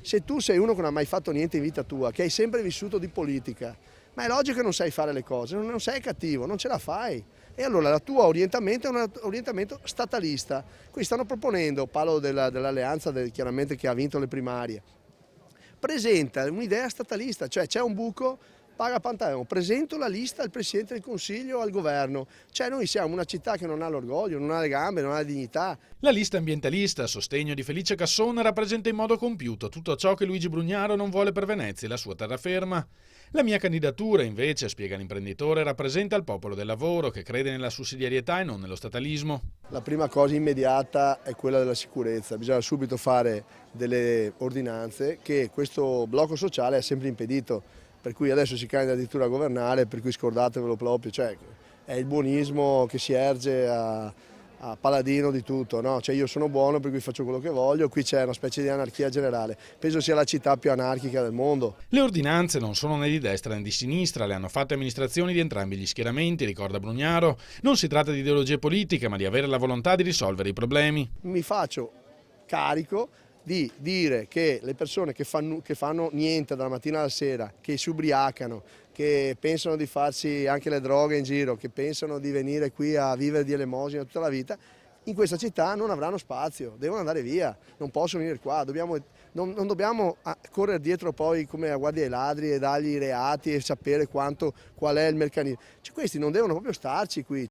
Se tu sei uno che non ha mai fatto niente in vita tua, che hai sempre vissuto di politica, ma è logico che non sai fare le cose, non sei cattivo, non ce la fai. E allora il tuo orientamento è un orientamento statalista. Qui stanno proponendo, parlo dell'alleanza chiaramente che ha vinto le primarie, presenta un'idea statalista, cioè c'è un buco, paga Pantaleo, presento la lista al Presidente del Consiglio, al Governo. Cioè noi siamo una città che non ha l'orgoglio, non ha le gambe, non ha la dignità. La lista ambientalista a sostegno di Felice Casson rappresenta in modo compiuto tutto ciò che Luigi Brugnaro non vuole per Venezia e la sua terraferma. La mia candidatura, invece, spiega l'imprenditore, rappresenta il popolo del lavoro che crede nella sussidiarietà e non nello statalismo. La prima cosa immediata è quella della sicurezza, bisogna subito fare delle ordinanze che questo blocco sociale ha sempre impedito, per cui adesso si candida addirittura a governare, per cui scordatevelo proprio, cioè è il buonismo che si erge a paladino di tutto, no? Cioè io sono buono per cui faccio quello che voglio, qui c'è una specie di anarchia generale, penso sia la città più anarchica del mondo. Le ordinanze non sono né di destra né di sinistra, le hanno fatte amministrazioni di entrambi gli schieramenti, ricorda Brugnaro. Non si tratta di ideologie politiche, ma di avere la volontà di risolvere i problemi. Mi faccio carico di dire che le persone che fanno niente dalla mattina alla sera, che si ubriacano, che pensano di farsi anche le droghe in giro, che pensano di venire qui a vivere di elemosina tutta la vita, in questa città non avranno spazio, devono andare via, non possono venire qua, non dobbiamo correre dietro poi come a guardia ai ladri e dargli i reati e sapere qual è il meccanismo. Cioè, questi non devono proprio starci qui.